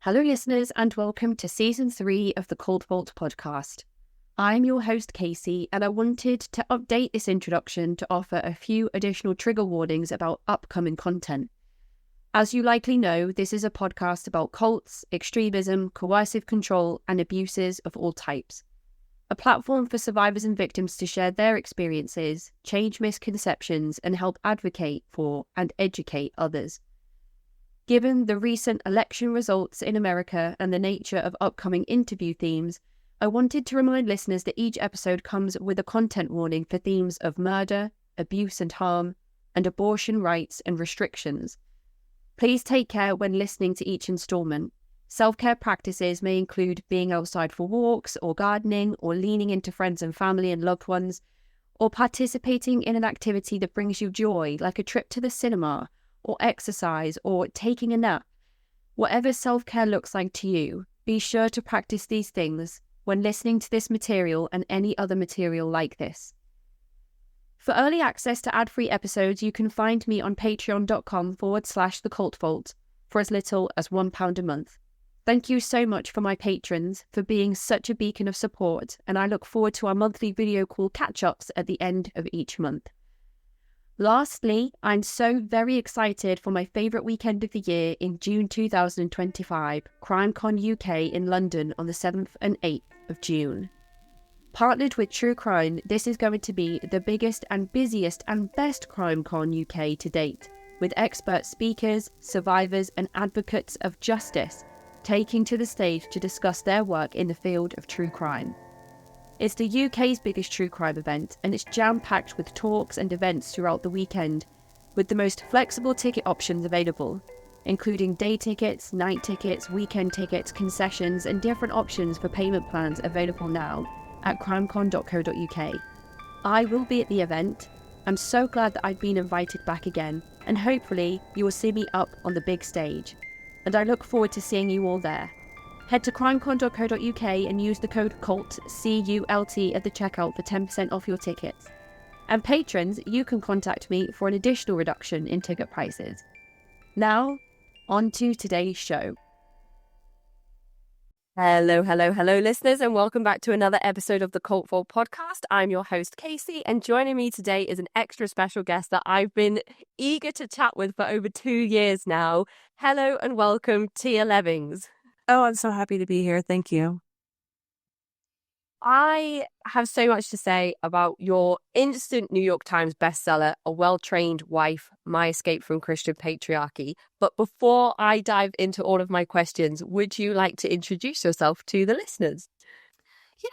Hello, listeners, and welcome to Season 3 of the Cultvaultpodcast. I'm your host, Casey, and I wanted to update this introduction to offer a few additional trigger warnings about upcoming content. As you likely know, this is a podcast about cults, extremism, coercive control, and abuses of all types. A platform for survivors and victims to share their experiences, change misconceptions, and help advocate for and educate others. Given the recent election results in America and the nature of upcoming interview themes, I wanted to remind listeners that each episode comes with a content warning for themes of murder, abuse and harm, and abortion rights and restrictions. Please take care when listening to each installment. Self-care practices may include being outside for walks or gardening or leaning into friends and family and loved ones, or participating in an activity that brings you joy, like a trip to the cinema, or exercise, or taking a nap. Whatever self-care looks like to you, be sure to practice these things when listening to this material and any other material like this. For early access to ad-free episodes, you can find me on patreon.com/thecultvault for as little as £1 a month. Thank you so much for my patrons for being such a beacon of support, and I look forward to our monthly video call catch-ups at the end of each month. Lastly, I'm so very excited for my favourite weekend of the year in June 2025, CrimeCon UK in London on the 7th and 8th of June. Partnered with True Crime, this is going to be the biggest and busiest and best CrimeCon UK to date, with expert speakers, survivors and advocates of justice taking to the stage to discuss their work in the field of true crime. It's the UK's biggest true crime event, and it's jam-packed with talks and events throughout the weekend, with the most flexible ticket options available, including day tickets, night tickets, weekend tickets, concessions, and different options for payment plans available now at crimecon.co.uk. I will be at the event. I'm so glad that I've been invited back again, and hopefully you will see me up on the big stage. And I look forward to seeing you all there. Head to crimecon.co.uk and use the code CULT, C-U-L-T, at the checkout for 10% off your tickets. And patrons, you can contact me for an additional reduction in ticket prices. Now, on to today's show. Hello, listeners, and welcome back to another episode of the Cultvault podcast. I'm your host, Casey, and joining me today is an extra special guest that I've been eager to chat with for over 2 years now. Hello and welcome, Tia Levings. Oh, I'm so happy to be here. Thank you. I have so much to say about your instant New York Times bestseller, A Well-Trained Wife, My Escape from Christian Patriarchy. But before I dive into all of my questions, would you like to introduce yourself to the listeners?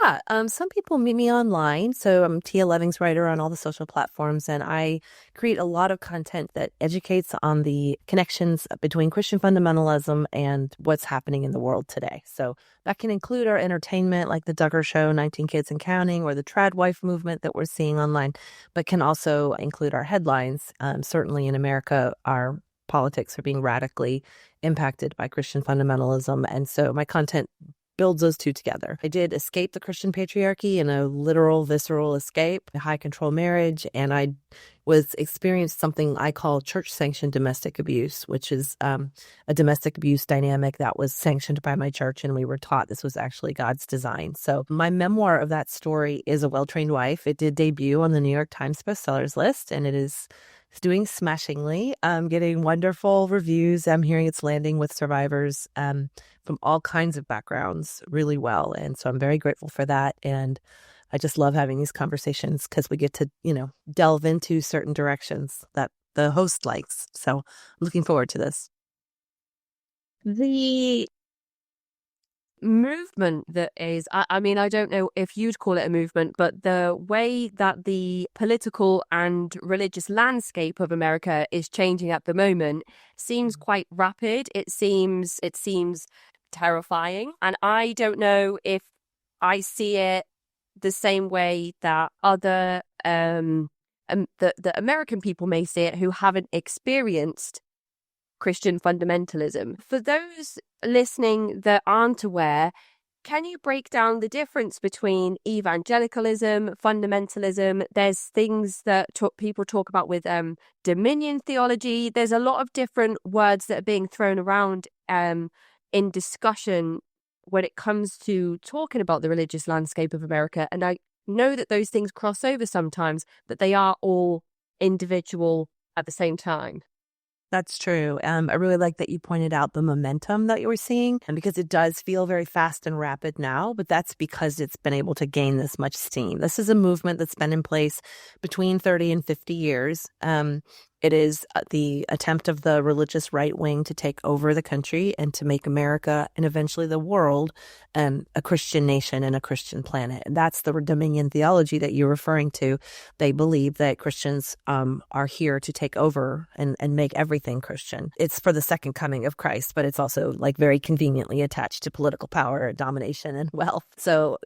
Yeah, some people meet me online. So I'm Tia Levings writer on all the social platforms, and I create a lot of content that educates on the connections between Christian fundamentalism and what's happening in the world today. So that can include our entertainment, like the Duggar Show, 19 Kids and Counting, or the trad wife movement that we're seeing online, but can also include our headlines. Certainly in America, our politics are being radically impacted by Christian fundamentalism. And so my content builds those two together. I did escape the Christian patriarchy in a literal, visceral escape, a high control marriage, and I experienced something I call church-sanctioned domestic abuse, which is a domestic abuse dynamic that was sanctioned by my church, and we were taught this was actually God's design. So my memoir of that story is A Well-Trained Wife. It did debut on the New York Times bestsellers list, and it's doing smashingly. Getting wonderful reviews. I'm hearing it's landing with survivors from all kinds of backgrounds really well. And so I'm very grateful for that. And I just love having these conversations because we get to, delve into certain directions that the host likes. So I'm looking forward to this. The movement that is, I mean, I don't know if you'd call it a movement, but the way that the political and religious landscape of America is changing at the moment seems quite rapid. It seems terrifying. And I don't know if I see it the same way that other the American people may see it who haven't experienced Christian fundamentalism. For those listening that aren't aware, can you break down the difference between evangelicalism, fundamentalism? There's things that people talk about with dominion theology. There's a lot of different words that are being thrown around in discussion when it comes to talking about the religious landscape of America. And I know that those things cross over sometimes, but they are all individual at the same time. That's true. I really like that you pointed out the momentum that you were seeing, and because it does feel very fast and rapid now, but that's because it's been able to gain this much steam. This is a movement that's been in place between 30 and 50 years. It is the attempt of the religious right wing to take over the country and to make America and eventually the world a Christian nation and a Christian planet. And that's the dominion theology that you're referring to. They believe that Christians are here to take over and make everything Christian. It's for the second coming of Christ, but it's also like very conveniently attached to political power, domination, and wealth. So,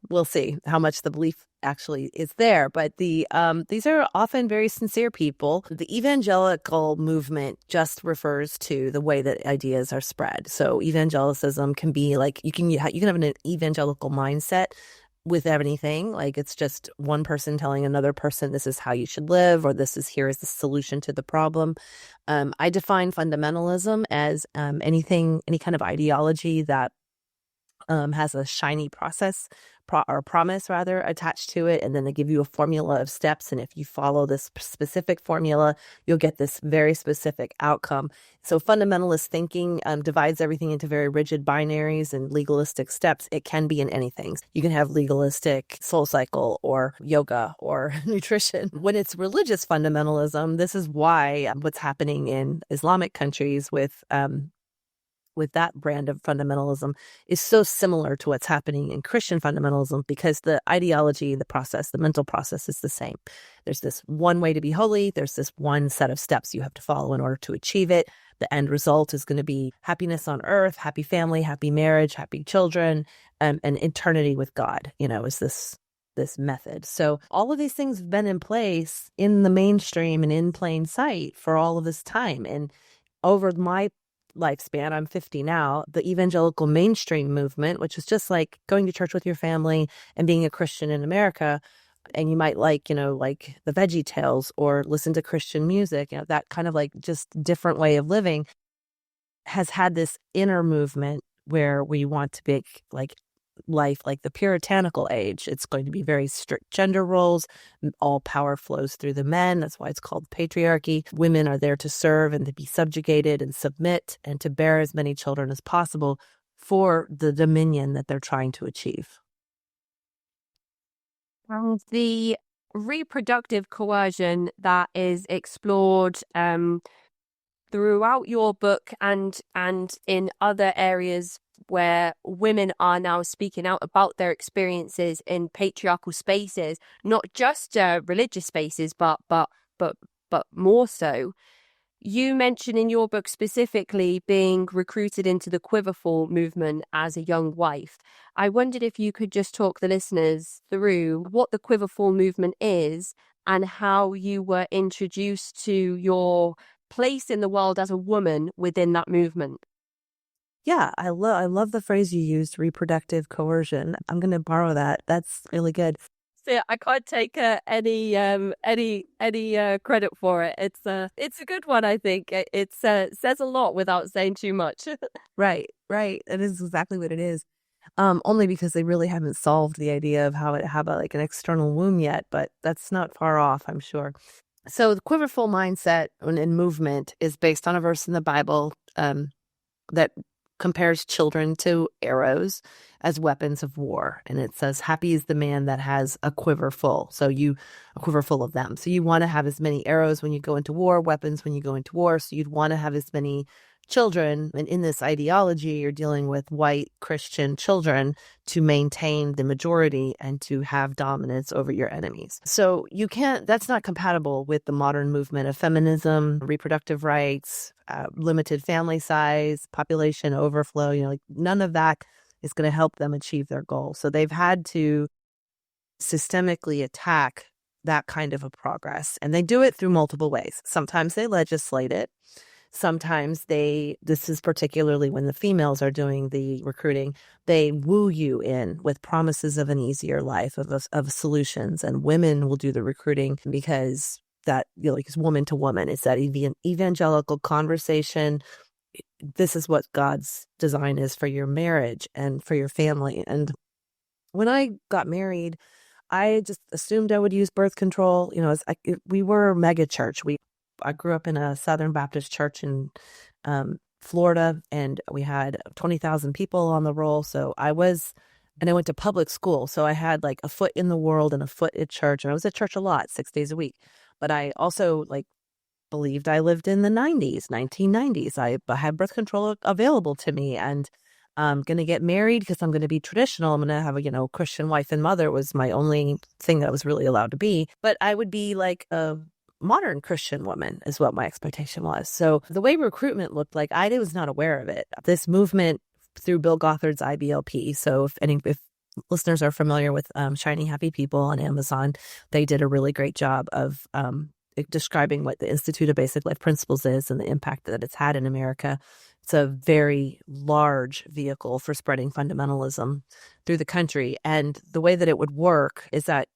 we'll see how much the belief actually is there. But these are often very sincere people. The evangelical movement just refers to the way that ideas are spread. So evangelicism can be like, you can have an evangelical mindset with anything. Like, it's just one person telling another person, this is how you should live, or here is the solution to the problem. I define fundamentalism as any kind of ideology that has a shiny promise attached to it, and then they give you a formula of steps, and if you follow this specific formula, you'll get this very specific outcome. So fundamentalist thinking divides everything into very rigid binaries and legalistic steps. It can be in anything. You can have legalistic Soul Cycle or yoga or nutrition. When it's religious fundamentalism, this is why what's happening in Islamic countries with that brand of fundamentalism is so similar to what's happening in Christian fundamentalism, because the ideology, the process, the mental process is the same. There's this one way to be holy. There's this one set of steps you have to follow in order to achieve it. The end result is going to be happiness on earth, happy family, happy marriage, happy children, and eternity with God, is this method. So all of these things have been in place in the mainstream and in plain sight for all of this time. And over my lifespan, I'm 50 now, the evangelical mainstream movement, which is just like going to church with your family and being a Christian in America, and you might like the Veggie Tales or listen to Christian music, that kind of like just different way of living, has had this inner movement where we want to be like life like the puritanical age. It's going to be very strict gender roles. All power flows through the men. That's why it's called patriarchy. Women are there to serve and to be subjugated and submit and to bear as many children as possible for the dominion that they're trying to achieve. The reproductive coercion that is explored throughout your book and in other areas where women are now speaking out about their experiences in patriarchal spaces, not just religious spaces, but more so. You mention in your book specifically being recruited into the Quiverfull movement as a young wife. I wondered if you could just talk the listeners through what the Quiverfull movement is and how you were introduced to your place in the world as a woman within that movement. Yeah, I love the phrase you used, reproductive coercion. I'm going to borrow that. That's really good. So I can't take any credit for it. It's a good one, I think. It says a lot without saying too much. Right. That is exactly what it is. Only because they really haven't solved the idea of how about like an external womb yet, but that's not far off, I'm sure. So the Quiverfull mindset and movement is based on a verse in the Bible that compares children to arrows as weapons of war. And it says, happy is the man that has a quiver full. So a quiver full of them. So you want to have as many arrows when you go into war, weapons when you go into war. So you'd want to have as many children. And in this ideology, you're dealing with white Christian children to maintain the majority and to have dominance over your enemies. So that's not compatible with the modern movement of feminism, reproductive rights, limited family size, population overflow. None of that is going to help them achieve their goal. So they've had to systemically attack that kind of a progress. And they do it through multiple ways. Sometimes they legislate it. Sometimes this is particularly when the females are doing the recruiting, they woo you in with promises of an easier life, of solutions. And women will do the recruiting because that, it's woman to woman. It's that evangelical conversation this is what God's design is for your marriage and for your family. And when I got married, I just assumed I would use birth control. We were a mega church. I grew up in a Southern Baptist church in Florida, and we had 20,000 people on the roll. And I went to public school. So I had like a foot in the world and a foot at church. And I was at church a lot, 6 days a week. But I also believed I lived in the 1990s. I had birth control available to me, and I'm going to get married because I'm going to be traditional. I'm going to have a, Christian wife and mother was my only thing that I was really allowed to be. But I would be like a modern Christian woman is what my expectation was. So the way recruitment looked like, I was not aware of it. This movement through Bill Gothard's IBLP. So if listeners are familiar with Shiny Happy People on Amazon, they did a really great job of describing what the Institute of Basic Life Principles is and the impact that it's had in America. It's a very large vehicle for spreading fundamentalism through the country. And the way that it would work is that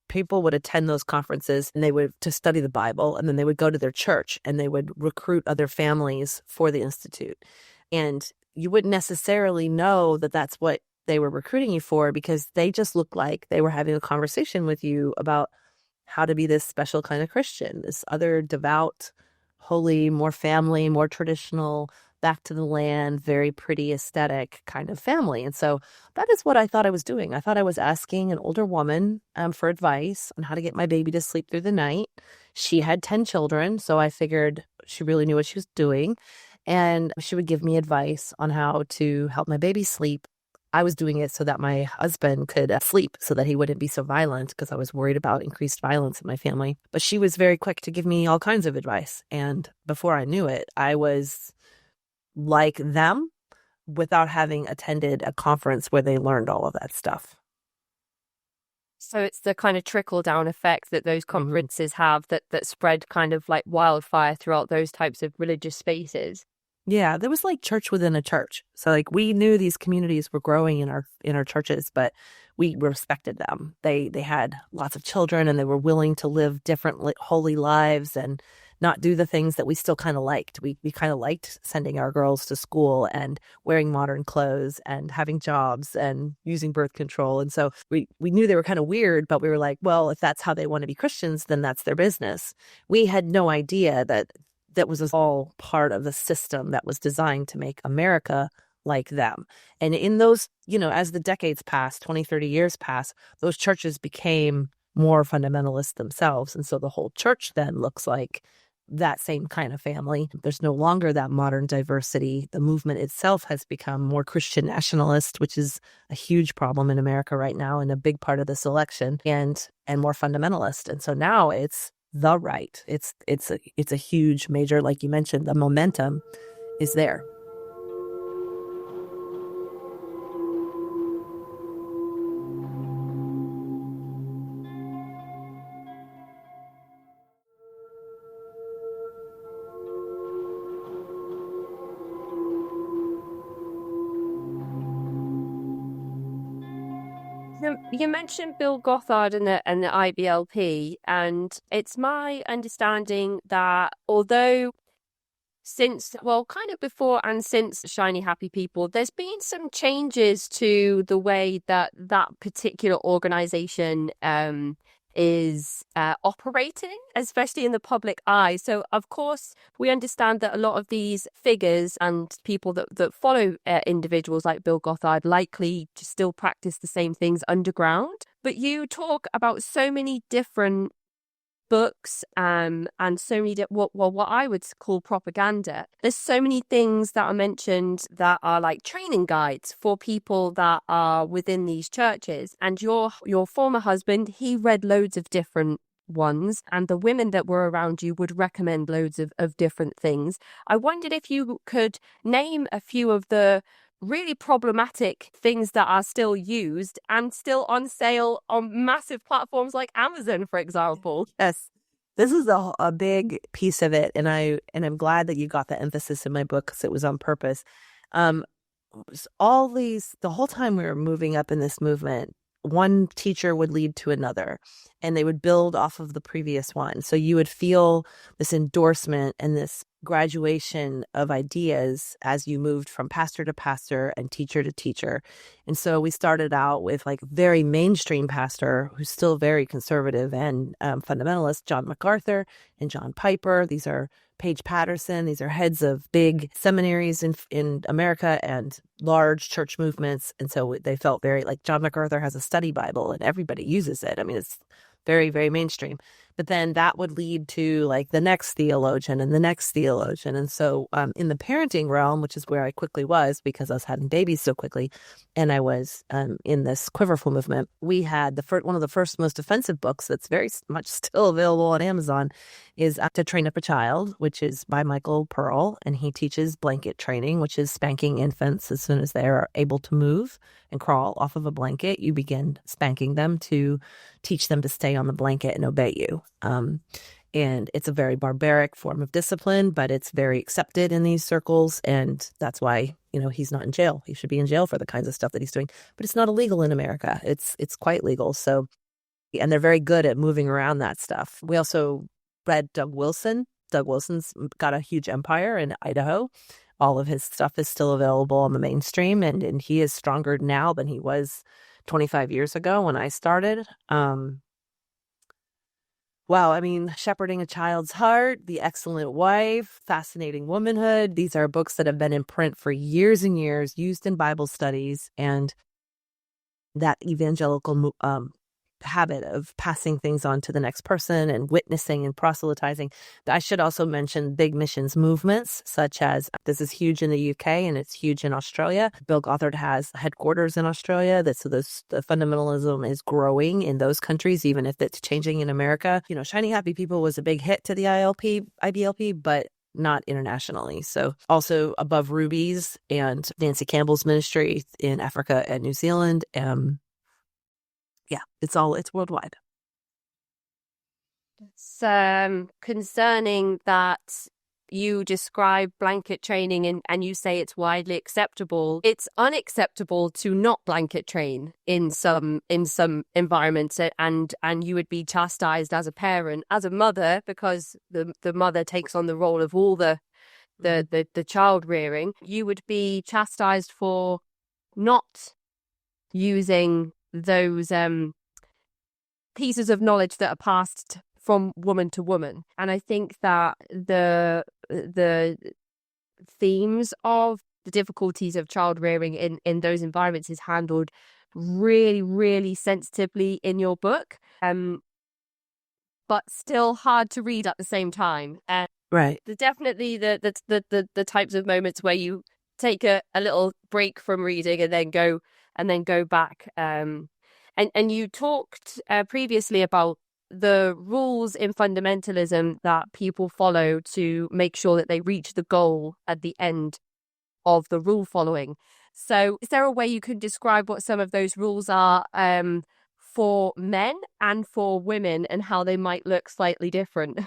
people would attend those conferences and they would to study the Bible, and then they would go to their church and they would recruit other families for the Institute. And you wouldn't necessarily know that that's what they were recruiting you for, because they just looked like they were having a conversation with you about how to be this special kind of Christian, this other devout, holy, more family, more traditional, back to the land, very pretty aesthetic kind of family. And so that is what I thought I was doing. I thought I was asking an older woman for advice on how to get my baby to sleep through the night. She had 10 children, so I figured she really knew what she was doing. And she would give me advice on how to help my baby sleep. I was doing it so that my husband could sleep, so that he wouldn't be so violent, because I was worried about increased violence in my family. But she was very quick to give me all kinds of advice. And before I knew it, I was like them without having attended a conference where they learned all of that stuff. So it's the kind of trickle-down effect that those conferences have that spread kind of like wildfire throughout those types of religious spaces. Yeah, there was like church within a church. So we knew these communities were growing in our churches, but we respected them. They had lots of children, and they were willing to live different holy lives and not do the things that we still kind of liked. We kind of liked sending our girls to school and wearing modern clothes and having jobs and using birth control. And so we knew they were kind of weird, but we were like, well, if that's how they want to be Christians, then that's their business. We had no idea that was all part of the system that was designed to make America like them. And in those, as the decades passed, 20, 30 years passed, those churches became more fundamentalist themselves. And so the whole church then looks like that same kind of family. There's no longer that modern diversity. The movement itself has become more Christian nationalist, which is a huge problem in America right now and a big part of this election, and more fundamentalist. And so now it's the right. It's a huge major, like you mentioned, the momentum is there. You mentioned Bill Gothard and the IBLP, and it's my understanding that although kind of before and since Shiny Happy People, there's been some changes to the way that particular organization is operating, especially in the public eye. So, of course, we understand that a lot of these figures and people that follow individuals like Bill Gothard likely to still practice the same things underground. But you talk about so many different books and so many what I would call propaganda. There's so many things that are mentioned that are like training guides for people that are within these churches. And your former husband, he read loads of different ones, and the women that were around you would recommend loads of different things. I wondered if you could name a few of the really problematic things that are still used and still on sale on massive platforms like Amazon, for example. Yes, this is a big piece of it, and I'm glad that you got the emphasis in my book, because it was on purpose. The whole time we were moving up in this movement, one teacher would lead to another, and they would build off of the previous one. So you would feel this endorsement and this graduation of ideas as you moved from pastor to pastor and teacher to teacher. And so we started out with like very mainstream pastor who's still very conservative and fundamentalist, John MacArthur and John Piper. These are Paige Patterson. These are heads of big seminaries in America and large church movements. And so they felt very like John MacArthur has a study Bible and everybody uses it. I mean, it's very, very mainstream. But then that would lead to like the next theologian and the next theologian. And so in the parenting realm, which is where I quickly was because I was having babies so quickly, and I was in this Quiverfull movement, we had one of the first most offensive books that's very much still available on Amazon is To Train Up a Child, which is by Michael Pearl. And he teaches blanket training, which is spanking infants as soon as they are able to move and crawl off of a blanket. You begin spanking them to teach them to stay on the blanket and obey you. And it's a very barbaric form of discipline, but it's very accepted in these circles. And that's why, he's not in jail. He should be in jail for the kinds of stuff that he's doing, but it's not illegal in America. It's quite legal. So, and they're very good at moving around that stuff. We also read Doug Wilson. Doug Wilson's got a huge empire in Idaho. All of his stuff is still available on the mainstream, and he is stronger now than he was 25 years ago when I started. Wow, I mean, Shepherding a Child's Heart, The Excellent Wife, Fascinating Womanhood. These are books that have been in print for years and years, used in Bible studies, and that evangelical habit of passing things on to the next person and witnessing and proselytizing. I should also mention big missions movements, such as this is huge in the UK and it's huge in Australia. Bill Gothard has headquarters in Australia. The fundamentalism is growing in those countries, even if it's changing in America. Shiny Happy People was a big hit to the IBLP, but not internationally. So also Above Rubies and Nancy Campbell's ministry in Africa and New Zealand. Yeah, it's worldwide. It's concerning that you describe blanket training and you say it's widely acceptable. It's unacceptable to not blanket train in some environments, and you would be chastised as a parent, as a mother, because the mother takes on the role of all the child rearing. You would be chastised for not using those pieces of knowledge that are passed from woman to woman. And I think that the themes of the difficulties of child rearing in those environments is handled really, really sensitively in your book, but still hard to read at the same time. Right. Definitely the types of moments where you take a little break from reading and then go back. And you talked previously about the rules in fundamentalism that people follow to make sure that they reach the goal at the end of the rule following. So is there a way you can describe what some of those rules are for men and for women and how they might look slightly different?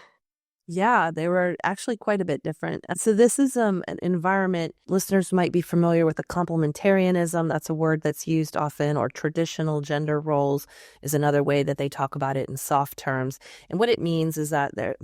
Yeah, they were actually quite a bit different. So this is an environment, listeners might be familiar with the complementarianism. That's a word that's used often, or traditional gender roles is another way that they talk about it in soft terms. And what it means is that there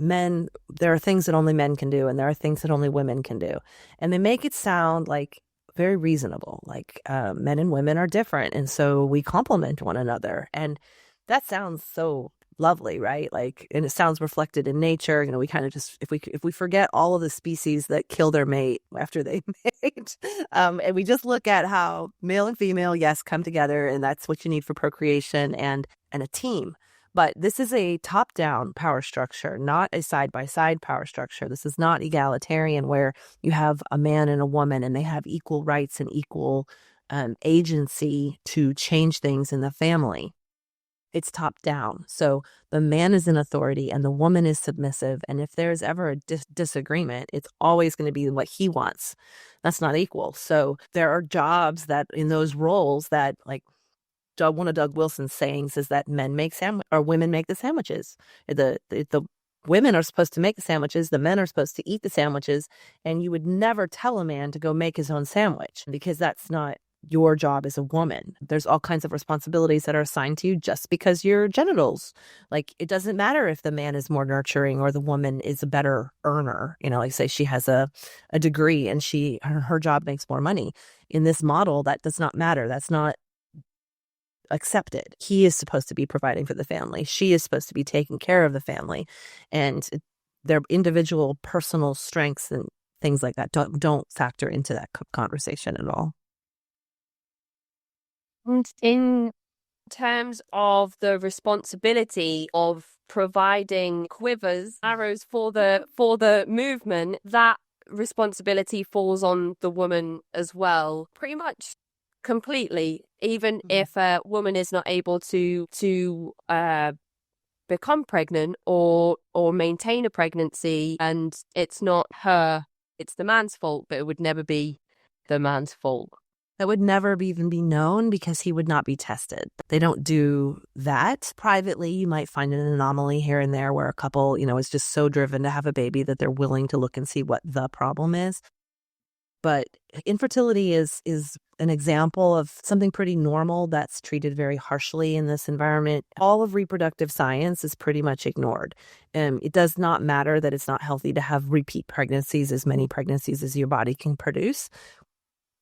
are things that only men can do, and there are things that only women can do. And they make it sound like very reasonable, like men and women are different. And so we complement one another. And that sounds so lovely, right? Like, and it sounds reflected in nature. We kind of just, if we forget all of the species that kill their mate after they mate, and we just look at how male and female, yes, come together, and that's what you need for procreation and a team. But this is a top-down power structure, not a side-by-side power structure. This is not egalitarian where you have a man and a woman and they have equal rights and equal agency to change things in the family. It's top down. So the man is in authority and the woman is submissive. And if there's ever a disagreement, it's always going to be what he wants. That's not equal. So there are jobs that in those roles that, like, one of Doug Wilson's sayings is that women make the sandwiches. The women are supposed to make the sandwiches. The men are supposed to eat the sandwiches. And you would never tell a man to go make his own sandwich because that's not your job as a woman. There's all kinds of responsibilities that are assigned to you just because your genitals. Like, it doesn't matter if the man is more nurturing or the woman is a better earner. Like say she has a degree and her job makes more money. In this model, that does not matter. That's not accepted. He is supposed to be providing for the family. She is supposed to be taking care of the family. And their individual personal strengths and things like that don't factor into that conversation at all. And in terms of the responsibility of providing quivers, arrows for the movement, that responsibility falls on the woman as well, pretty much completely. Even if a woman is not able to become pregnant or maintain a pregnancy, and it's not her, it's the man's fault, but it would never be the man's fault. That would never even be known because he would not be tested. They don't do that. Privately, you might find an anomaly here and there where a couple, is just so driven to have a baby that they're willing to look and see what the problem is. But infertility is an example of something pretty normal that's treated very harshly in this environment. All of reproductive science is pretty much ignored. It does not matter that it's not healthy to have repeat pregnancies, as many pregnancies as your body can produce.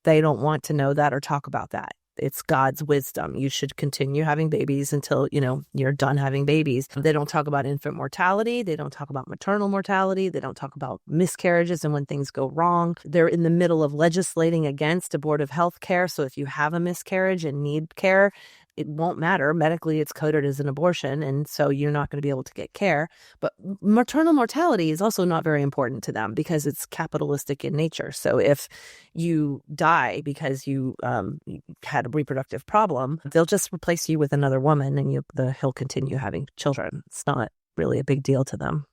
They don't want to know that or talk about that. It's God's wisdom. You should continue having babies until, you're done having babies. They don't talk about infant mortality. They don't talk about maternal mortality. They don't talk about miscarriages and when things go wrong. They're in the middle of legislating against abortive health care. So if you have a miscarriage and need care, it won't matter. Medically, it's coded as an abortion, and so you're not going to be able to get care. But maternal mortality is also not very important to them because it's capitalistic in nature. So if you die because you had a reproductive problem, they'll just replace you with another woman, and he'll continue having children. It's not really a big deal to them.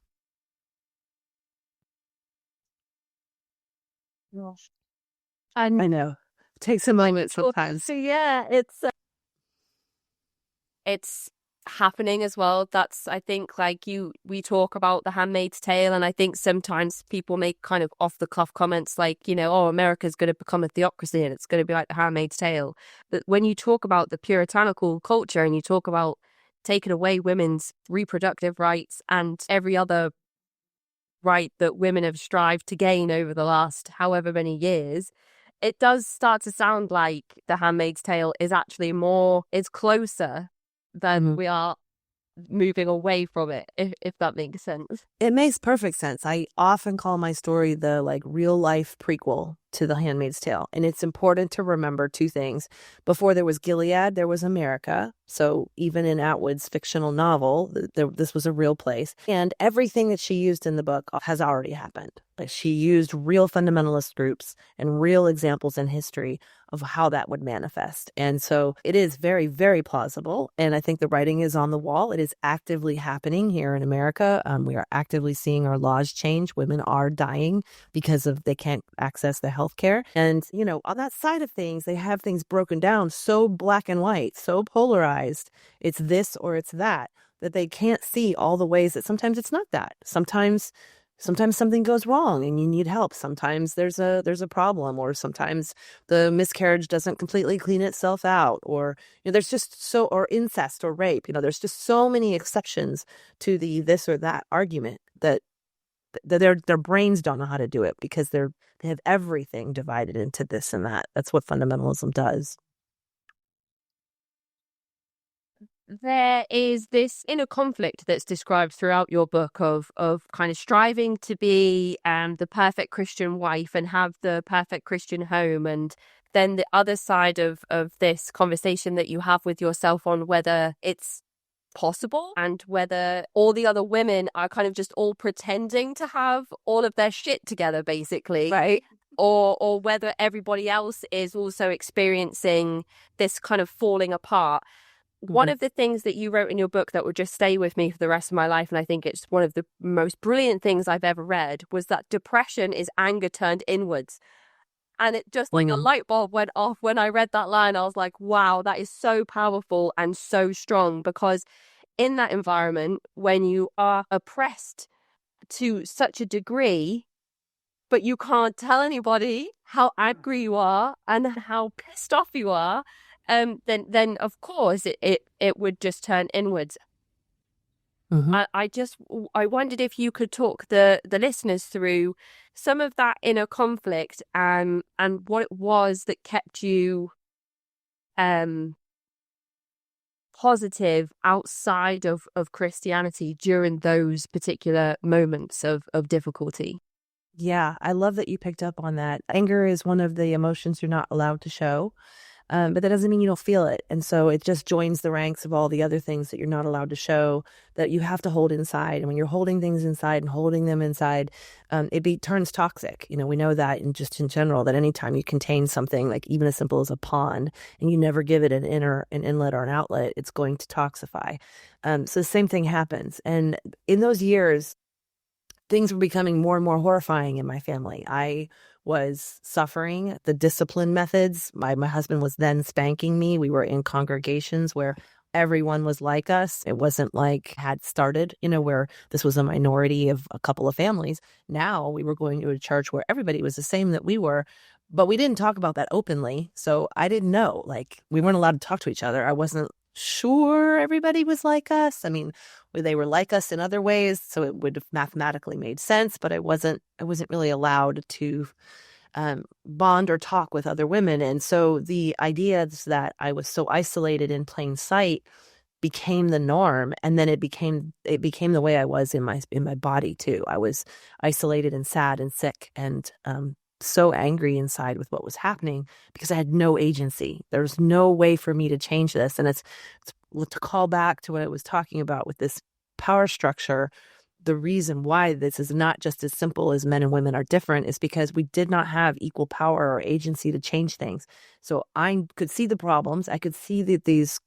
Gosh. I know. It takes a moment sometimes. So yeah, it's happening as well. That's, I think, we talk about The Handmaid's Tale, and I think sometimes people make kind of off the cuff comments like, oh, America's going to become a theocracy and it's going to be like The Handmaid's Tale. But when you talk about the puritanical culture and you talk about taking away women's reproductive rights and every other right that women have strived to gain over the last however many years, it does start to sound like The Handmaid's Tale is actually is closer than we are moving away from it, if that makes sense. It makes perfect sense. I often call my story the real life prequel to The Handmaid's Tale. And it's important to remember two things. Before there was Gilead, there was America. So even in Atwood's fictional novel, this was a real place. And everything that she used in the book has already happened. She used real fundamentalist groups and real examples in history of how that would manifest. And so it is very, very plausible. And I think the writing is on the wall. It is actively happening here in America. We are actively seeing our laws change. Women are dying because they can't access the healthcare. And, on that side of things, they have things broken down so black and white, so polarized. It's this or it's that they can't see all the ways that sometimes it's not that. Sometimes something goes wrong and you need help. Sometimes there's a problem, or sometimes the miscarriage doesn't completely clean itself out, or there's just or incest or rape. There's just so many exceptions to the this or that argument that their brains don't know how to do it because they have everything divided into this and that. That's what fundamentalism does. There is this inner conflict that's described throughout your book of kind of striving to be the perfect Christian wife and have the perfect Christian home, and then the other side of this conversation that you have with yourself on whether it's possible and whether all the other women are kind of just all pretending to have all of their shit together, basically. Right. Or whether everybody else is also experiencing this kind of falling apart. One of the things that you wrote in your book that would just stay with me for the rest of my life, and I think it's one of the most brilliant things I've ever read, was that depression is anger turned inwards. And it just, like a light bulb went off when I read that line. I was like, wow, that is so powerful and so strong, because in that environment, when you are oppressed to such a degree, but you can't tell anybody how angry you are and how pissed off you are, then of course it would just turn inwards. Mm-hmm. I wondered if you could talk the listeners through some of that inner conflict and what it was that kept you positive outside of Christianity during those particular moments of difficulty. Yeah, I love that you picked up on that. Anger is one of the emotions you're not allowed to show, but that doesn't mean you don't feel it. And so it just joins the ranks of all the other things that you're not allowed to show, that you have to hold inside. And when you're holding things inside and holding them inside, turns toxic. We know that in general, that anytime you contain something, like even as simple as a pond, and you never give it an inlet or an outlet, it's going to toxify. So the same thing happens. And in those years, things were becoming more and more horrifying in my family. I was suffering the discipline methods. My husband was then spanking me. We were in congregations where everyone was like us. It wasn't like had started, where this was a minority of a couple of families. Now we were going to a church where everybody was the same that we were, but we didn't talk about that openly. So I didn't know, we weren't allowed to talk to each other. I wasn't sure everybody was like us. I mean, they were like us in other ways, so it would have mathematically made sense, but I wasn't really allowed to bond or talk with other women. And so the ideas that I was so isolated in plain sight became the norm, and then it became the way I was in my body too. I was isolated and sad and sick and so angry inside with what was happening because I had no agency. There's no way for me to change this. And it's to call back to what I was talking about with this power structure. The reason why this is not just as simple as men and women are different is because we did not have equal power or agency to change things. So I could see the problems. I could see that this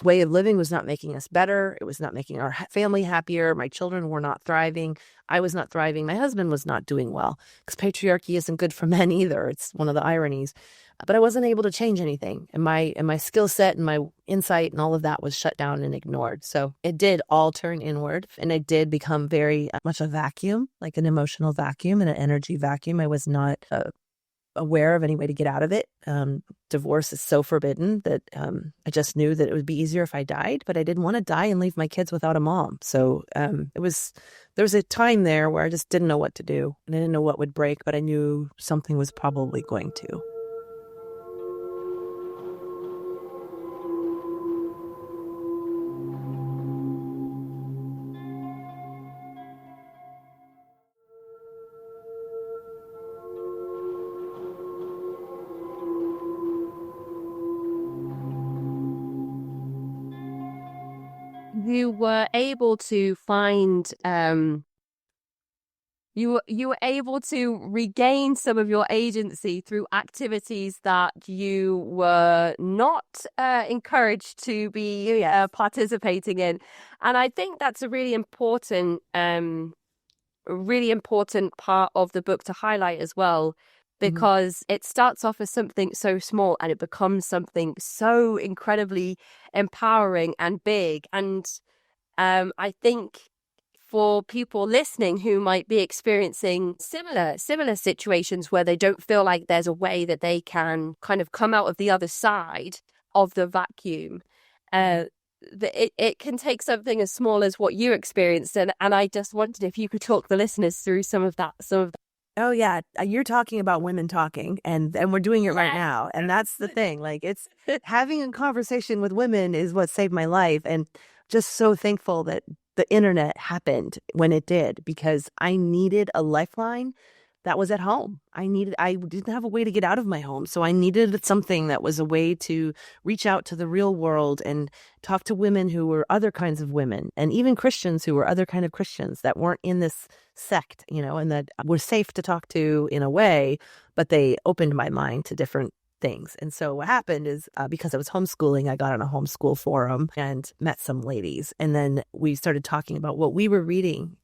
way of living was not making us better. It was not making our family happier. My children were not thriving. I was not thriving. My husband was not doing well, because patriarchy isn't good for men either. It's one of the ironies. But I wasn't able to change anything. And my skill set and my insight and all of that was shut down and ignored. So it did all turn inward, and it did become very much a vacuum, like an emotional vacuum and an energy vacuum. I was not aware of any way to get out of it. Divorce is so forbidden that I just knew that it would be easier if I died, but I didn't want to die and leave my kids without a mom. So there was a time there where I just didn't know what to do, and I didn't know what would break, but I knew something was probably going to. You were able to find you were able to regain some of your agency through activities that you were not encouraged to be participating in. And I think that's a really important part of the book to highlight as well, because it starts off as something so small and it becomes something so incredibly empowering and big. And I think for people listening who might be experiencing similar situations where they don't feel like there's a way that they can kind of come out of the other side of the vacuum, it can take something as small as what you experienced. And I just wondered if you could talk the listeners through some of that. Oh, yeah. You're talking about women talking, and we're doing it right now. And that's the thing. It's having a conversation with women is what saved my life. And just so thankful that the internet happened when it did, because I needed a lifeline that was at home. I didn't have a way to get out of my home. So I needed something that was a way to reach out to the real world and talk to women who were other kinds of women, and even Christians who were other kind of Christians that weren't in this sect, and that were safe to talk to in a way, but they opened my mind to different things. And so what happened is, because I was homeschooling, I got on a homeschool forum and met some ladies. And then we started talking about what we were reading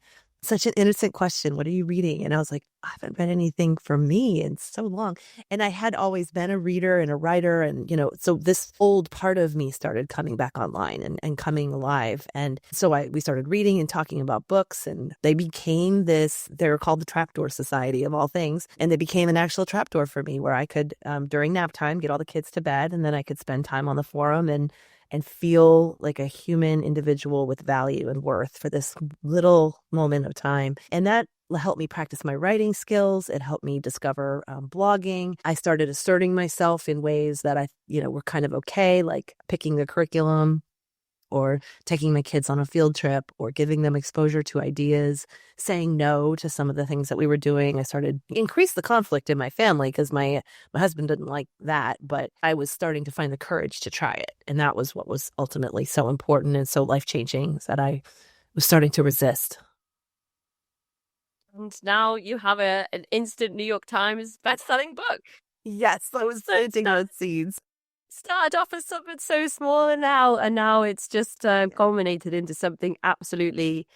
such an innocent question. What are you reading? And I was like, I haven't read anything for me in so long. And I had always been a reader and a writer. And, so this old part of me started coming back online and coming alive. And so we started reading and talking about books, and they became they were called the Trapdoor Society of all things. And they became an actual trapdoor for me where I could, during nap time, get all the kids to bed, and then I could spend time on the forum and feel like a human individual with value and worth for this little moment of time. And that helped me practice my writing skills. It helped me discover blogging. I started asserting myself in ways that were kind of okay, like picking the curriculum, or taking my kids on a field trip, or giving them exposure to ideas, saying no to some of the things that we were doing. I started increase the conflict in my family because my husband didn't like that, but I was starting to find the courage to try it. And that was what was ultimately so important and so life-changing, that I was starting to resist. And now you have an instant New York Times best-selling book. Yes, I was planting those seeds. Started off as something so small, and now it's just culminated into something absolutely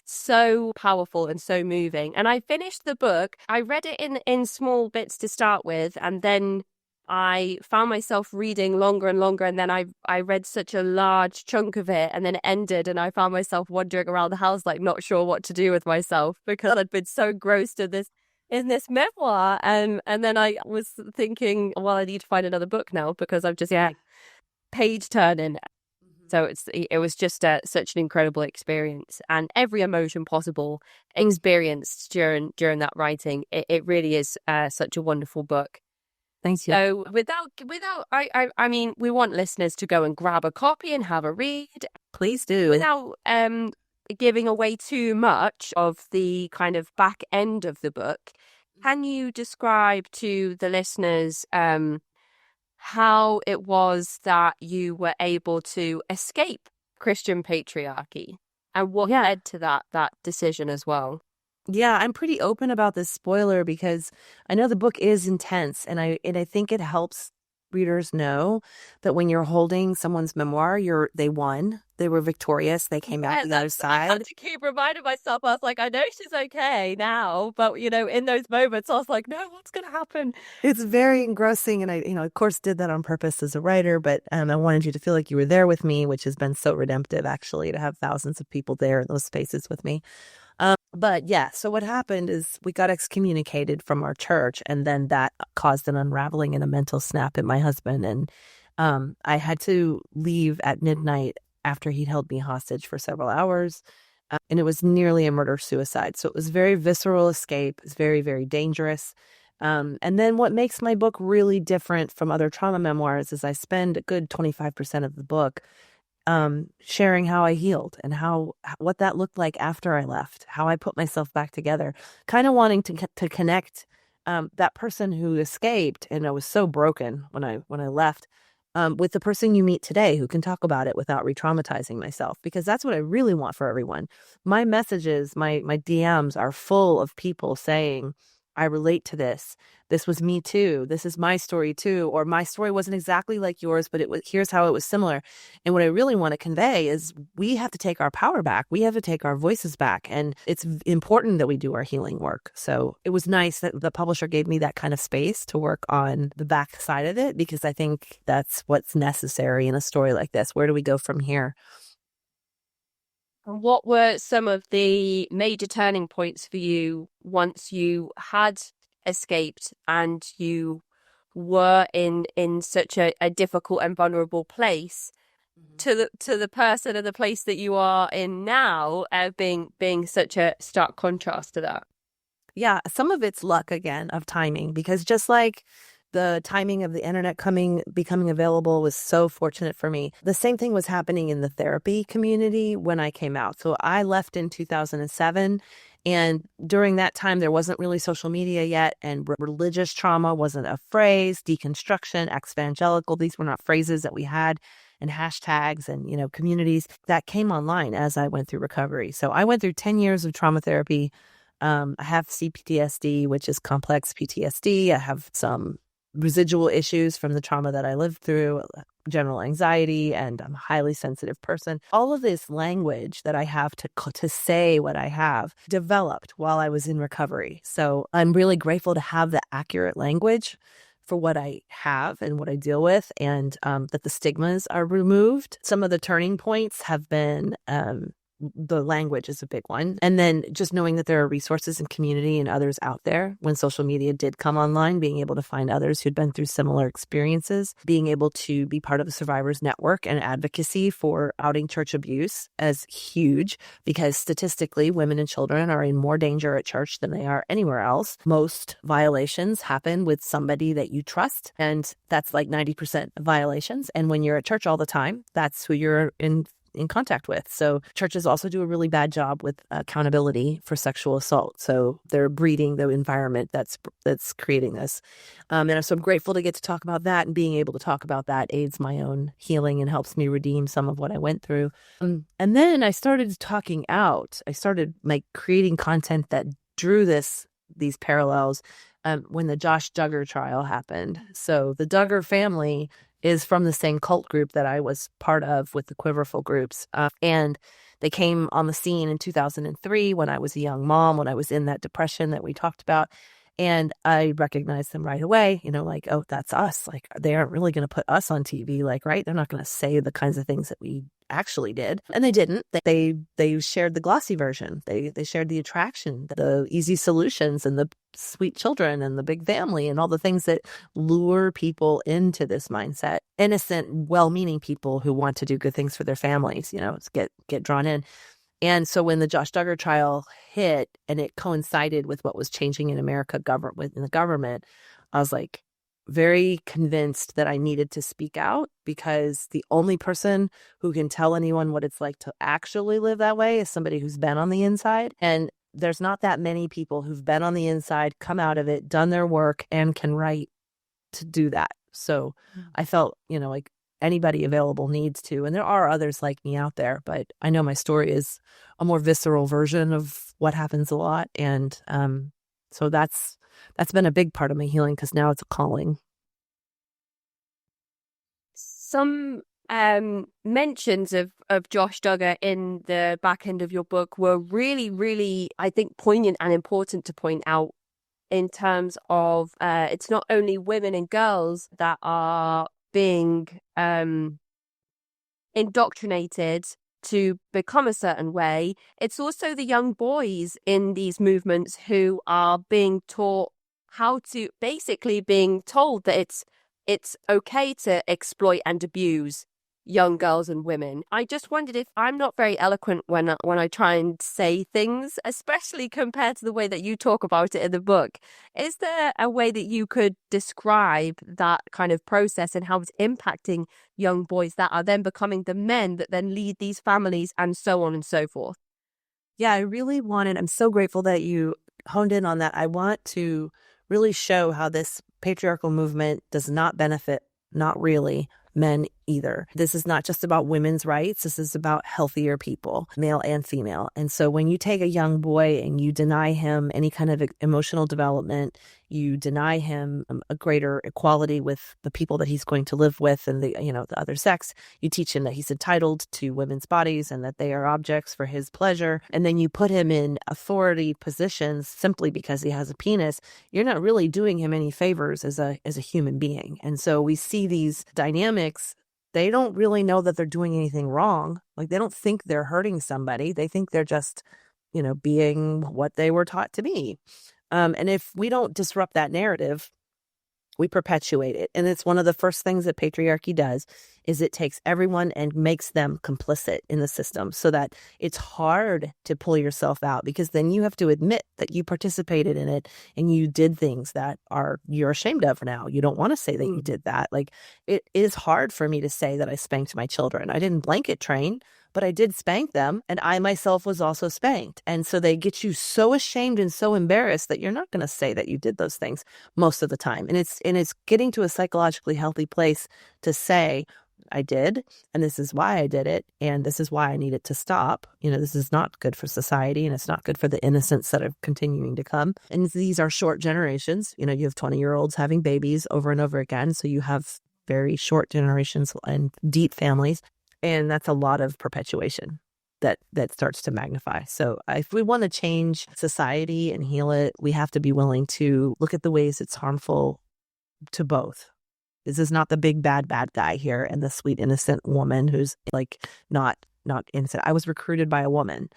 so powerful and so moving. And I finished the book. I read it in small bits to start with, and then I found myself reading longer and longer, and then I read such a large chunk of it, and then it ended, and I found myself wandering around the house like not sure what to do with myself because I'd been so engrossed in this memoir. And then I was thinking, well, I need to find another book now because I've just page turning. So it was just such an incredible experience, and every emotion possible experienced during that writing. It really is such a wonderful book. Thanks. You. So without I mean, we want listeners to go and grab a copy and have a read. Please do. Without giving away too much of the kind of back end of the book, can you describe to the listeners how it was that you were able to escape Christian patriarchy and what led to that decision as well? Yeah, I'm pretty open about this spoiler because I know the book is intense, and I think it helps readers know that when you're holding someone's memoir, they won. They were victorious. They came out the other side. I had to keep reminding myself. I was like, I know she's okay now, but in those moments, I was like, no, what's going to happen? It's very engrossing, and I, of course, did that on purpose as a writer. But I wanted you to feel like you were there with me, which has been so redemptive, actually, to have thousands of people there in those spaces with me. But yeah, so what happened is we got excommunicated from our church, and then that caused an unraveling and a mental snap in my husband. And I had to leave at midnight after he'd held me hostage for several hours. And it was nearly a murder-suicide. So it was very visceral escape. It's very, very dangerous. And then what makes my book really different from other trauma memoirs is I spend a good 25% of the book sharing how I healed and what that looked like after I left, how I put myself back together, kind of wanting to connect that person who escaped and I was so broken when I left with the person you meet today who can talk about it without re-traumatizing myself, because that's what I really want for everyone. My messages, my DMs are full of people saying, I relate to this. This was me too. This is my story too. Or my story wasn't exactly like yours, but here's how it was similar. And what I really want to convey is we have to take our power back. We have to take our voices back. And it's important that we do our healing work. So it was nice that the publisher gave me that kind of space to work on the back side of it, because I think that's what's necessary in a story like this. Where do we go from here? What were some of the major turning points for you once you had escaped and you were in such a difficult and vulnerable place to the person and the place that you are in now, being such a stark contrast to that? Yeah, some of it's luck again of timing, because just like the timing of the internet becoming available was so fortunate for me. The same thing was happening in the therapy community when I came out. So I left in 2007. And during that time, there wasn't really social media yet. And religious trauma wasn't a phrase. Deconstruction, ex-evangelical, these were not phrases that we had. And hashtags and, communities that came online as I went through recovery. So I went through 10 years of trauma therapy. I have CPTSD, which is complex PTSD. I have some residual issues from the trauma that I lived through, general anxiety, and I'm a highly sensitive person. All of this language that I have to say what I have developed while I was in recovery. So I'm really grateful to have the accurate language for what I have and what I deal with, and that the stigmas are removed. Some of the turning points have been the language is a big one. And then just knowing that there are resources and community and others out there. When social media did come online, being able to find others who'd been through similar experiences, being able to be part of a survivors network and advocacy for outing church abuse as huge, because statistically, women and children are in more danger at church than they are anywhere else. Most violations happen with somebody that you trust, and that's like 90% of violations. And when you're at church all the time, that's who you're in contact with. So churches also do a really bad job with accountability for sexual assault. So they're breeding the environment that's creating this. And so I'm grateful to get to talk about that, and being able to talk about that aids my own healing and helps me redeem some of what I went through. And then I started talking out. I started creating content that drew these parallels when the Josh Duggar trial happened. So the Duggar family is from the same cult group that I was part of with the Quiverfull groups. And they came on the scene in 2003 when I was a young mom, when I was in that depression that we talked about. And I recognized them right away, oh, that's us. They aren't really going to put us on TV, right? They're not going to say the kinds of things that we actually did. And they didn't. They shared the glossy version. They shared the attraction, the easy solutions, and the sweet children, and the big family, and all the things that lure people into this mindset. Innocent, well-meaning people who want to do good things for their families, get drawn in. And so when the Josh Duggar trial hit, and it coincided with what was changing in America in the government, I was very convinced that I needed to speak out, because the only person who can tell anyone what it's like to actually live that way is somebody who's been on the inside. And there's not that many people who've been on the inside, come out of it, done their work, and can write to do that. So I felt, anybody available needs to. And there are others like me out there, but I know my story is a more visceral version of what happens a lot. And so that's been a big part of my healing, because now it's a calling. Some mentions of Josh Duggar in the back end of your book were really, really, I think, poignant and important to point out, in terms of it's not only women and girls that are being indoctrinated to become a certain way. It's also the young boys in these movements who are being taught being told that it's okay to exploit and abuse young girls and women. I just wondered if I'm not very eloquent when I try and say things, especially compared to the way that you talk about it in the book. Is there a way that you could describe that kind of process and how it's impacting young boys that are then becoming the men that then lead these families, and so on and so forth? Yeah, I'm so grateful that you honed in on that. I want to really show how this patriarchal movement does not benefit, not really, men either. This is not just about women's rights. This is about healthier people, male and female. And so when you take a young boy and you deny him any kind of emotional development, you deny him a greater equality with the people that he's going to live with and the other sex. You teach him that he's entitled to women's bodies and that they are objects for his pleasure. And then you put him in authority positions simply because he has a penis. You're not really doing him any favors as a human being. And so we see these dynamics. They don't really know that they're doing anything wrong. They don't think they're hurting somebody. They think they're just, being what they were taught to be. And if we don't disrupt that narrative, we perpetuate it. And it's one of the first things that patriarchy does, is it takes everyone and makes them complicit in the system, so that it's hard to pull yourself out, because then you have to admit that you participated in it and you did things that you're ashamed of now. You don't want to say that you did that. It is hard for me to say that I spanked my children. I didn't blanket train, but I did spank them, and I myself was also spanked. And so they get you so ashamed and so embarrassed that you're not going to say that you did those things most of the time. And it's getting to a psychologically healthy place to say, I did, and this is why I did it, and this is why I need it to stop. This is not good for society, and it's not good for the innocents that are continuing to come. And these are short generations. You have 20-year-olds having babies over and over again, so you have very short generations and deep families, and that's a lot of perpetuation that starts to magnify. So if we want to change society and heal it, we have to be willing to look at the ways it's harmful to both. This is not the big bad guy here and the sweet innocent woman who's like not innocent. I was recruited by a woman,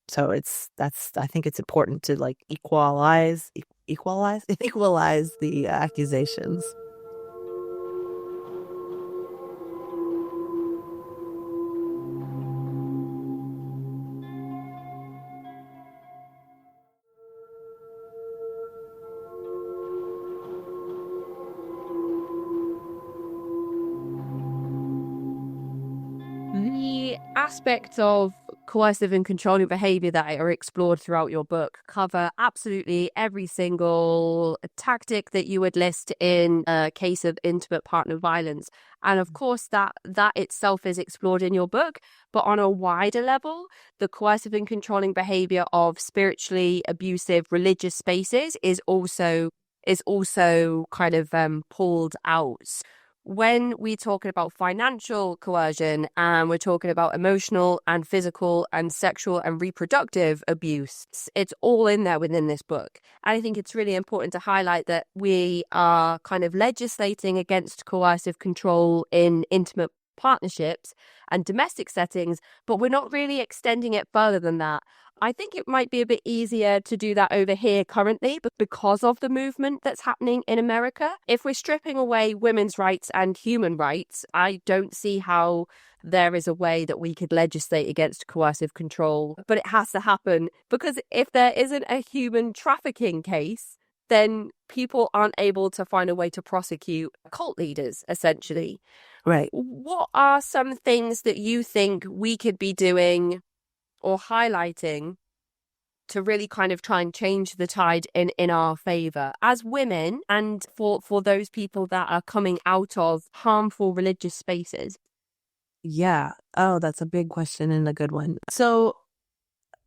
so I think it's important to like equalize the accusations. The aspects of coercive and controlling behavior that are explored throughout your book cover absolutely every single tactic that you would list in a case of intimate partner violence. And of course, that itself is explored in your book. But on a wider level, the coercive and controlling behavior of spiritually abusive religious spaces is also kind of pulled out. When we're talking about financial coercion and we're talking about emotional and physical and sexual and reproductive abuse, it's all in there within this book. And I think it's really important to highlight that we are kind of legislating against coercive control in intimate partnerships and domestic settings, but we're not really extending it further than that. I think it might be a bit easier to do that over here currently, but because of the movement that's happening in America, if we're stripping away women's rights and human rights, I don't see how there is a way that we could legislate against coercive control. But it has to happen, because if there isn't a human trafficking case, then people aren't able to find a way to prosecute cult leaders, essentially. Right. What are some things that you think we could be doing or highlighting to really kind of try and change the tide in our favor as women, and for those people that are coming out of harmful religious spaces? Yeah. Oh, that's a big question and a good one. So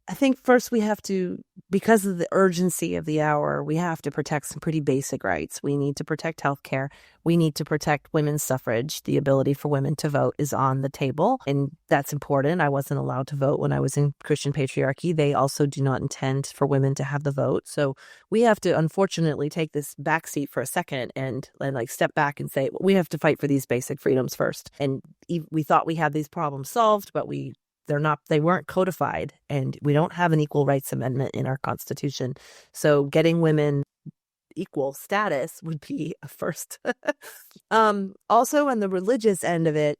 I think first we have to, because of the urgency of the hour, we have to protect some pretty basic rights. We need to protect healthcare. We need to protect women's suffrage. The ability for women to vote is on the table, and that's important. I wasn't allowed to vote when I was in Christian Patriarchy. They also do not intend for women to have the vote. So we have to, unfortunately, take this backseat for a second and like step back and say, well, we have to fight for these basic freedoms first. And we thought we had these problems solved, but they weren't codified, and we don't have an equal rights amendment in our Constitution. So getting women equal status would be a first. Also, on the religious end of it,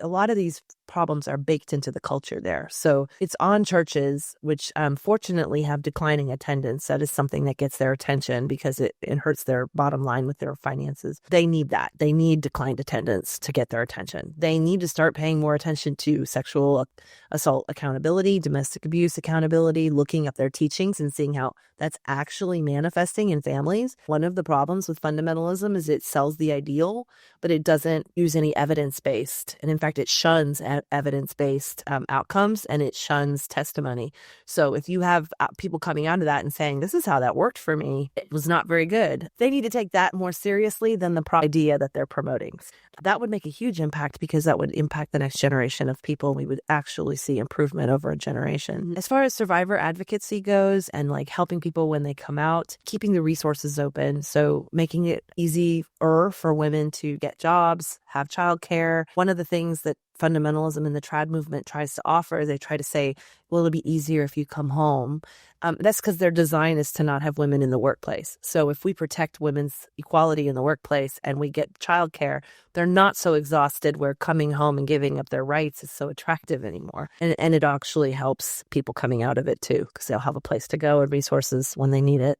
a lot of these problems are baked into the culture there. So it's on churches, which fortunately have declining attendance. That is something that gets their attention because it hurts their bottom line with their finances. They need that. They need declined attendance to get their attention. They need to start paying more attention to sexual assault accountability, domestic abuse accountability, looking at their teachings and seeing how that's actually manifesting in families. One of the problems with fundamentalism is it sells the ideal, but it doesn't use any evidence-based. And in fact, it shuns evidence-based outcomes, and it shuns testimony. So if you have people coming out of that and saying, this is how that worked for me, it was not very good, they need to take that more seriously than the idea that they're promoting. That would make a huge impact, because that would impact the next generation of people. We would actually see improvement over a generation. As far as survivor advocacy goes, and like helping people when they come out, keeping the resources open. So making it easier for women to get jobs, have childcare. One of the things that fundamentalism and the trad movement tries to offer, they try to say, well, it'll be easier if you come home. That's because their design is to not have women in the workplace. So if we protect women's equality in the workplace and we get childcare, they're not so exhausted where coming home and giving up their rights is so attractive anymore. And it actually helps people coming out of it too, because they'll have a place to go and resources when they need it.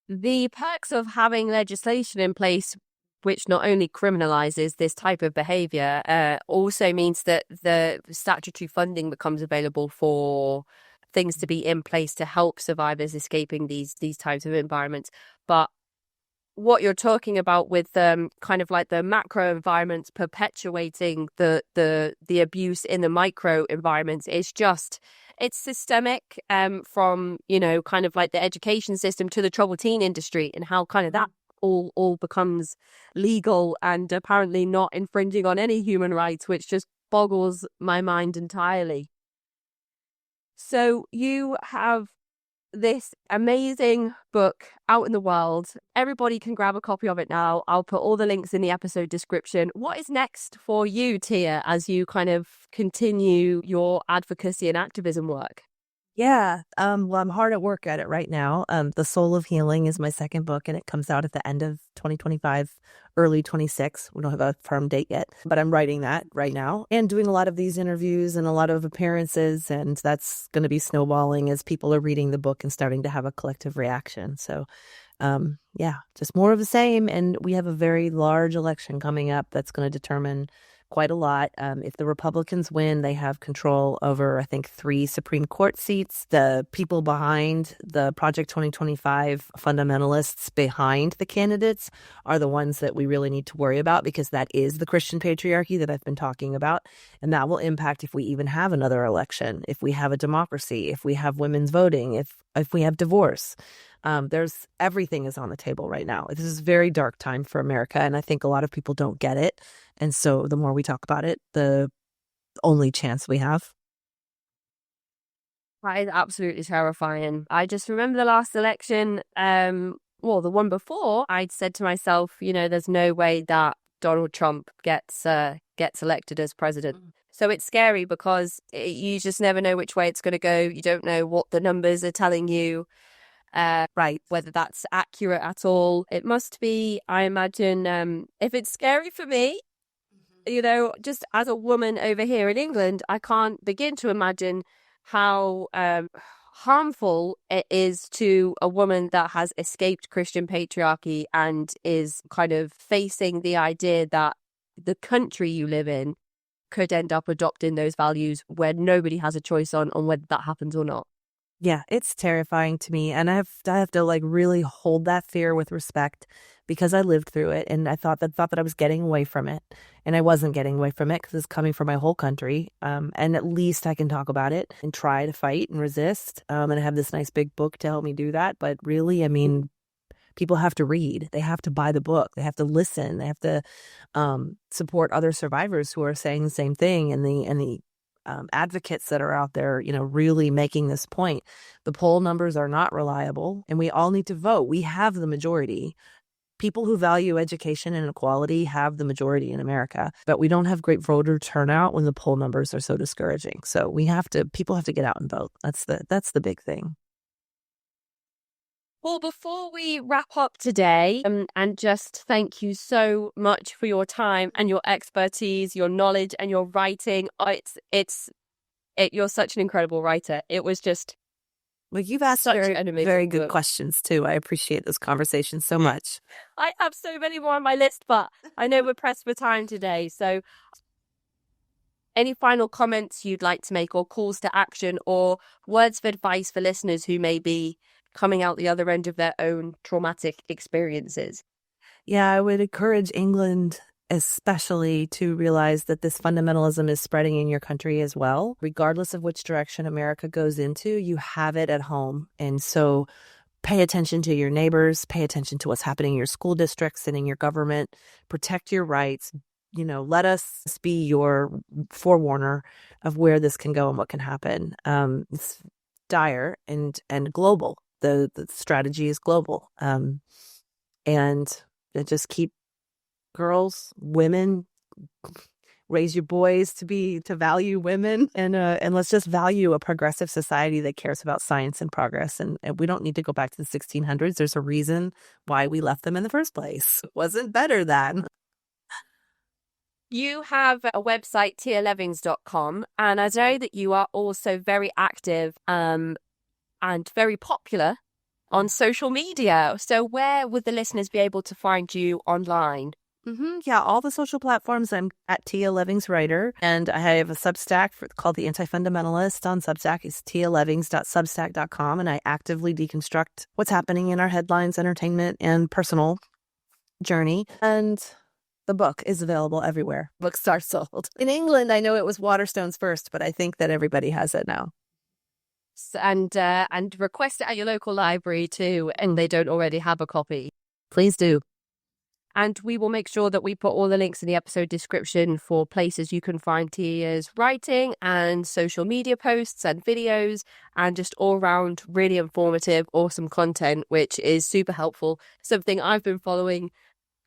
The perks of having legislation in place which not only criminalizes this type of behavior, also means that the statutory funding becomes available for things to be in place to help survivors escaping these types of environments. But what you're talking about with kind of like the macro environments perpetuating the abuse in the micro environments is just, it's systemic, from, you know, kind of like the education system to the troubled teen industry, and how kind of that all becomes legal and apparently not infringing on any human rights, which just boggles my mind entirely. So you have this amazing book out in the world. Everybody can grab a copy of it now. I'll put all the links in the episode description. What is next for you, Tia, as you kind of continue your advocacy and activism work? Yeah. Well, I'm hard at work at it right now. The Soul of Healing is my second book, and it comes out at the end of 2025, early 26. We don't have a firm date yet, but I'm writing that right now and doing a lot of these interviews and a lot of appearances. And that's going to be snowballing as people are reading the book and starting to have a collective reaction. So, yeah, just more of the same. And we have a very large election coming up that's going to determine quite a lot. If the Republicans win, they have control over, I think, 3 Supreme Court seats. The people behind the Project 2025 fundamentalists behind the candidates are the ones that we really need to worry about, because that is the Christian patriarchy that I've been talking about. And that will impact if we even have another election, if we have a democracy, if we have women's voting, if we have divorce. There's everything is on the table right now. This is a very dark time for America, and I think a lot of people don't get it. And so the more we talk about it, the only chance we have. That is absolutely terrifying. I just remember the last election, well, the one before, I'd said to myself, you know, there's no way that Donald Trump gets elected as president. So it's scary because you just never know which way it's going to go. You don't know what the numbers are telling you. Right, whether that's accurate at all. It must be, I imagine, if it's scary for me, you know, just as a woman over here in England, I can't begin to imagine how harmful it is to a woman that has escaped Christian patriarchy and is kind of facing the idea that the country you live in could end up adopting those values where nobody has a choice on whether that happens or not. Yeah, it's terrifying to me. And I have to like really hold that fear with respect, because I lived through it, and I thought that I was getting away from it, and I wasn't getting away from it because it's coming from my whole country. And at least I can talk about it and try to fight and resist. And I have this nice big book to help me do that. But really, I mean, people have to read. They have to buy the book. They have to listen. They have to support other survivors who are saying the same thing, and the advocates that are out there, you know, really making this point. The poll numbers are not reliable, and we all need to vote. We have the majority. People who value education and equality have the majority in America, but we don't have great voter turnout when the poll numbers are so discouraging. So people have to get out and vote. That's the big thing. Well, before we wrap up today, and just thank you so much for your time and your expertise, your knowledge and your writing. You're such an incredible writer. It was just, well, you've asked very good questions too. I appreciate this conversation so much. I have so many more on my list, but I know we're pressed for time today. So any final comments you'd like to make, or calls to action, or words of advice for listeners who may be coming out the other end of their own traumatic experiences? Yeah, I would encourage England especially to realize that this fundamentalism is spreading in your country as well. Regardless of which direction America goes into, you have it at home. And so pay attention to your neighbors, pay attention to what's happening in your school districts and in your government, protect your rights. You know, let us be your forewarner of where this can go and what can happen. It's dire and global. The strategy is global. And just keep girls, women, raise your boys to value women, and let's just value a progressive society that cares about science and progress. And we don't need to go back to the 1600s. There's a reason why we left them in the first place. It wasn't better then. You have a website, tialevings.com, and I know that you are also very active and very popular on social media. So where would the listeners be able to find you online? Yeah, all the social platforms. I'm at Tia Levings Writer, and I have a Substack called The Anti-Fundamentalist on Substack. It's tialevings.substack.com, and I actively deconstruct what's happening in our headlines, entertainment, and personal journey. And the book is available everywhere books are sold. In England, I know it was Waterstones first, but I think that everybody has it now. And request it at your local library too, and they don't already have a copy. Please do. And we will make sure that we put all the links in the episode description for places you can find Tia's writing and social media posts and videos and just all around really informative, awesome content, which is super helpful. Something I've been following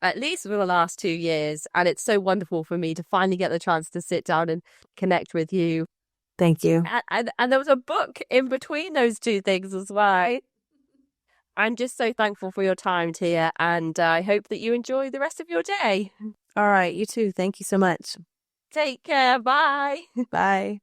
at least for the last 2 years. And it's so wonderful for me to finally get the chance to sit down and connect with you. Thank you. And there was a book in between those two things as well. I'm just so thankful for your time, Tia, and I hope that you enjoy the rest of your day. All right, you too. Thank you so much. Take care. Bye. Bye.